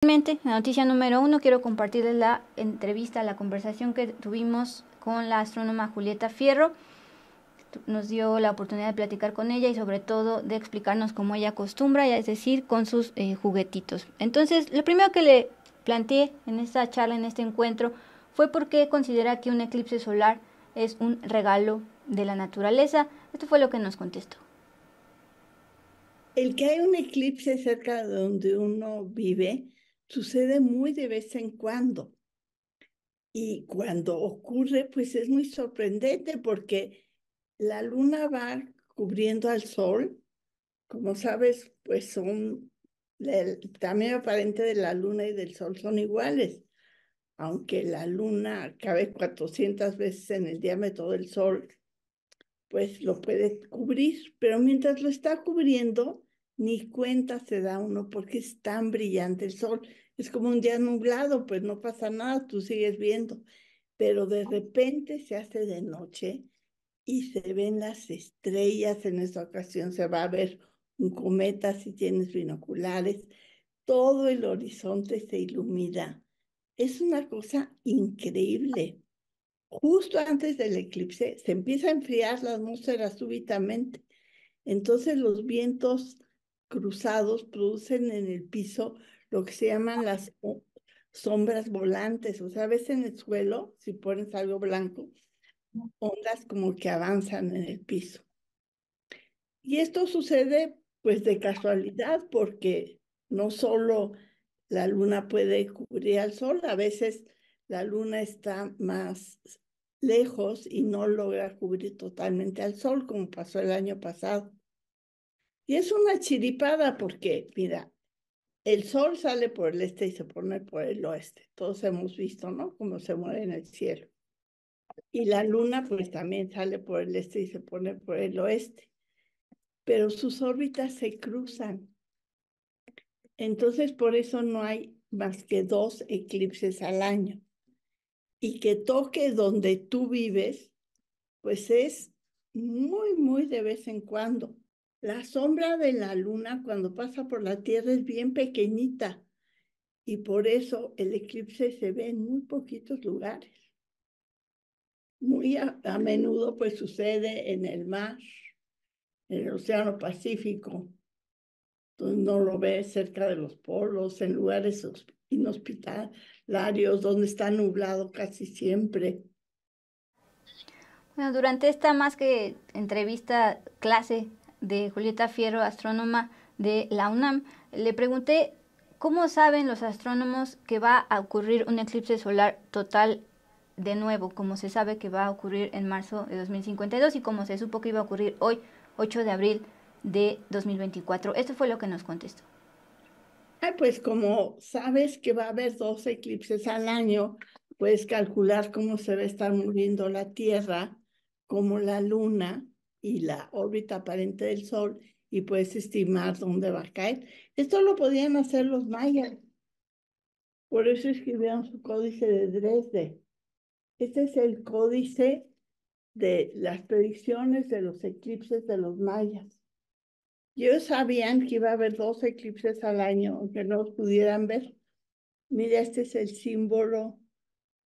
Finalmente, la noticia número 1, quiero compartirles la entrevista, la conversación que tuvimos con la astrónoma Julieta Fierro. Nos dio la oportunidad de platicar con ella y sobre todo de explicarnos cómo ella acostumbra, es decir, con sus juguetitos. Entonces, lo primero que le planteé en esta charla, en este encuentro, fue por qué considera que un eclipse solar es un regalo de la naturaleza. Esto fue lo que nos contestó. El que hay un eclipse cerca de donde uno vive sucede muy de vez en cuando. Y cuando ocurre, pues es muy sorprendente porque la luna va cubriendo al sol. Como sabes, pues el tamaño aparente de la luna y del sol son iguales, aunque la luna cabe 400 veces en el diámetro del sol, pues lo puede cubrir, pero mientras lo está cubriendo, ni cuenta se da uno porque es tan brillante el sol. Es como un día nublado, pues no pasa nada, tú sigues viendo, pero de repente se hace de noche y se ven las estrellas. En esta ocasión se va a ver un cometa si tienes binoculares. Todo el horizonte se ilumina. Es una cosa increíble. Justo antes del eclipse se empieza a enfriar la atmósfera súbitamente. Entonces los vientos cruzados producen en el piso lo que se llaman las sombras volantes. O sea, ves en el suelo, si pones algo blanco, ondas como que avanzan en el piso. Y esto sucede pues de casualidad porque no solo la luna puede cubrir al sol, a veces la luna está más lejos y no logra cubrir totalmente al sol, como pasó el año pasado. Y es una chiripada porque, mira, el sol sale por el este y se pone por el oeste. Todos hemos visto, ¿no? Cómo se mueve en el cielo. Y la luna pues también sale por el este y se pone por el oeste. Pero sus órbitas se cruzan. Entonces, por eso no hay más que 2 eclipses al año. Y que toque donde tú vives, pues es muy, muy de vez en cuando. La sombra de la luna cuando pasa por la Tierra es bien pequeñita y por eso el eclipse se ve en muy poquitos lugares. Muy a menudo pues sucede en el mar, en el Océano Pacífico. Entonces no lo ves cerca de los polos, en lugares inhospitalarios, donde está nublado casi siempre. Bueno, durante esta más que entrevista clase de Julieta Fierro, astrónoma de la UNAM, le pregunté cómo saben los astrónomos que va a ocurrir un eclipse solar total de nuevo, como se sabe que va a ocurrir en marzo de 2052 y como se supo que iba a ocurrir hoy, 8 de abril de 2024. Esto fue lo que nos contestó. Pues como sabes que va a haber 2 eclipses al año, puedes calcular cómo se va a estar moviendo la Tierra, como la Luna y la órbita aparente del Sol, y puedes estimar dónde va a caer. Esto lo podían hacer los mayas, por eso escribieron su códice de Dresde. Este es el códice de las predicciones de los eclipses de los mayas. Ellos sabían que iba a haber 2 eclipses al año, aunque no los pudieran ver. Mira, este es el símbolo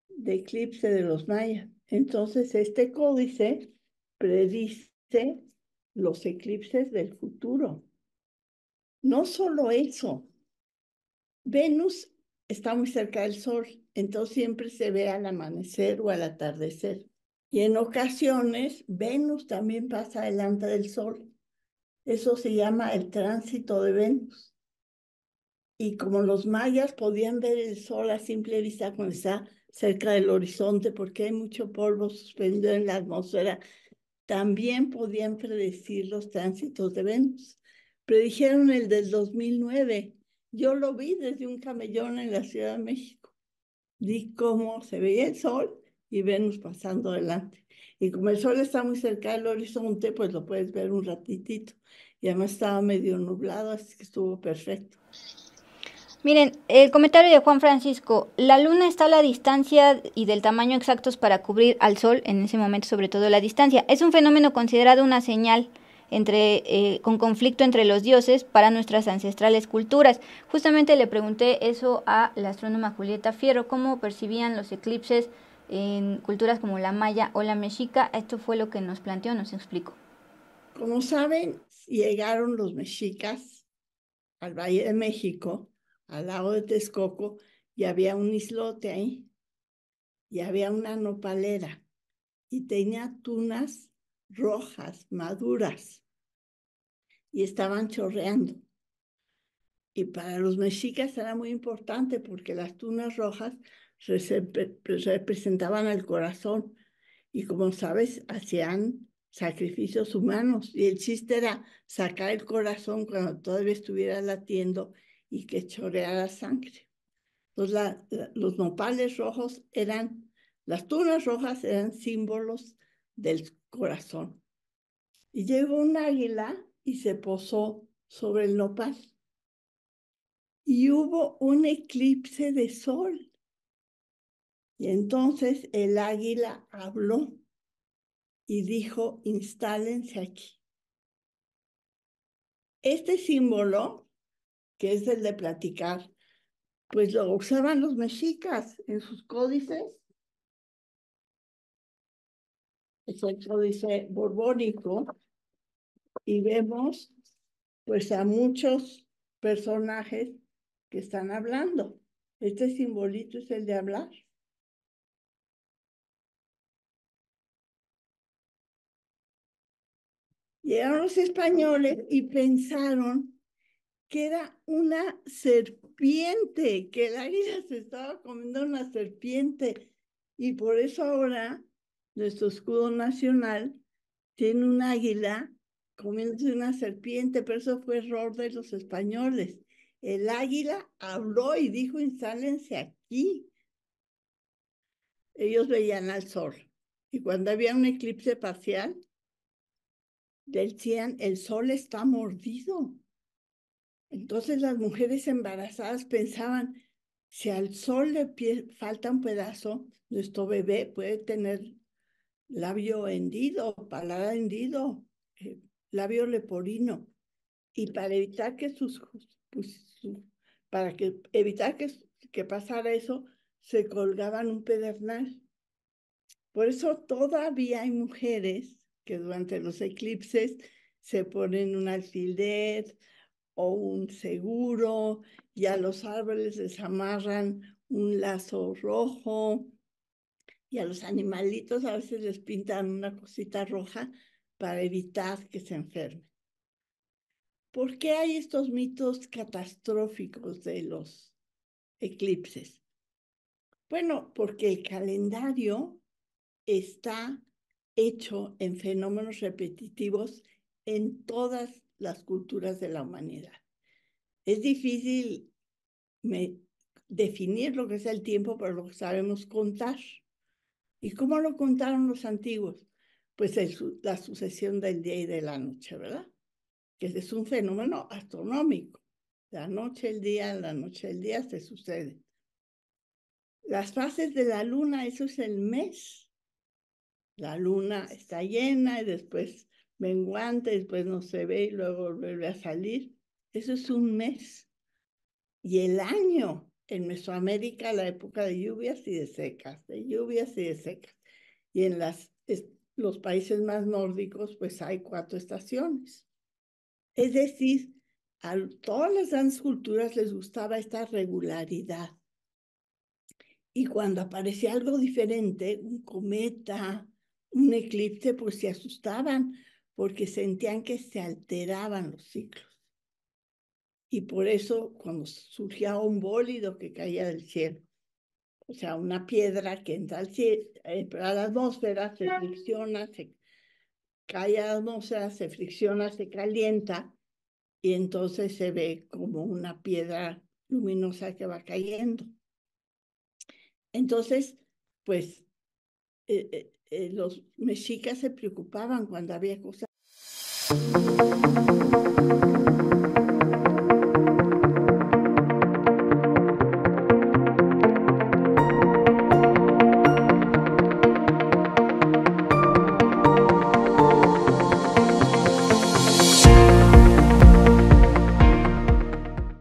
de eclipse de los mayas. Entonces, este códice predice los eclipses del futuro. No solo eso, Venus está muy cerca del Sol, entonces siempre se ve al amanecer o al atardecer. Y en ocasiones, Venus también pasa delante del Sol. Eso se llama el tránsito de Venus. Y como los mayas podían ver el sol a simple vista cuando está cerca del horizonte, porque hay mucho polvo suspendido en la atmósfera, también podían predecir los tránsitos de Venus. Predijeron el del 2009. Yo lo vi desde un camellón en la Ciudad de México. Vi cómo se veía el sol y Venus pasando adelante. Y como el sol está muy cerca del horizonte, pues lo puedes ver un ratitito. Y además estaba medio nublado, así que estuvo perfecto. Miren, el comentario de Juan Francisco, la luna está a la distancia y del tamaño exactos para cubrir al sol, en ese momento sobre todo la distancia. Es un fenómeno considerado una señal con conflicto entre los dioses para nuestras ancestrales culturas. Justamente le pregunté eso a la astrónoma Julieta Fierro, cómo percibían los eclipses en culturas como la maya o la mexica. Esto fue lo que nos planteó, nos explicó. Como saben, llegaron los mexicas al Valle de México, al lago de Texcoco, y había un islote ahí, y había una nopalera, y tenía tunas rojas, maduras, y estaban chorreando. Y para los mexicas era muy importante porque las tunas rojas representaban al corazón. Y como sabes, hacían sacrificios humanos. Y el chiste era sacar el corazón cuando todavía estuviera latiendo y que chorreara sangre. Entonces, los nopales rojos las tunas rojas eran símbolos del corazón. Y llegó un águila y se posó sobre el nopal. Y hubo un eclipse de sol. Y entonces el águila habló y dijo, instálense aquí. Este símbolo, que es el de platicar, pues lo usaban los mexicas en sus códices. Es el códice borbónico. Y vemos pues a muchos personajes que están hablando. Este simbolito es el de hablar. Llegaron los españoles y pensaron que era una serpiente, que el águila se estaba comiendo una serpiente. Y por eso ahora nuestro escudo nacional tiene un águila comiéndose una serpiente, pero eso fue error de los españoles. El águila habló y dijo, instálense aquí. Ellos veían al sol. Y cuando había un eclipse parcial, decían, el sol está mordido. Entonces las mujeres embarazadas pensaban, si al sol le falta un pedazo, nuestro bebé puede tener labio hendido, paladar hendido, labio leporino. Y para evitar que evitar que pasara eso, se colgaban un pedernal. Por eso todavía hay mujeres que durante los eclipses se ponen un alfiler o un seguro, y a los árboles les amarran un lazo rojo, y a los animalitos a veces les pintan una cosita roja para evitar que se enfermen. ¿Por qué hay estos mitos catastróficos de los eclipses? Bueno, porque el calendario está hecho en fenómenos repetitivos en todas las culturas de la humanidad. Es difícil definir lo que es el tiempo, pero lo sabemos contar. ¿Y cómo lo contaron los antiguos? Pues la sucesión del día y de la noche, ¿verdad? Que es un fenómeno astronómico. La noche, el día se sucede. Las fases de la luna, eso es el mes. La luna está llena y después menguante, después no se ve y luego vuelve a salir. Eso es un mes. Y el año, en Mesoamérica, la época de lluvias y de secas, de lluvias y de secas. Y en los países más nórdicos, pues hay 4 estaciones. Es decir, a todas las grandes culturas les gustaba esta regularidad. Y cuando aparecía algo diferente, un cometa, un eclipse, pues se asustaban porque sentían que se alteraban los ciclos. Y por eso, cuando surgía un bólido que caía del cielo, o sea, una piedra que entra al cielo, a la atmósfera, se fricciona, se cae a la atmósfera, se fricciona, se calienta, y entonces se ve como una piedra luminosa que va cayendo. Entonces, pues, los mexicas se preocupaban cuando había cosas.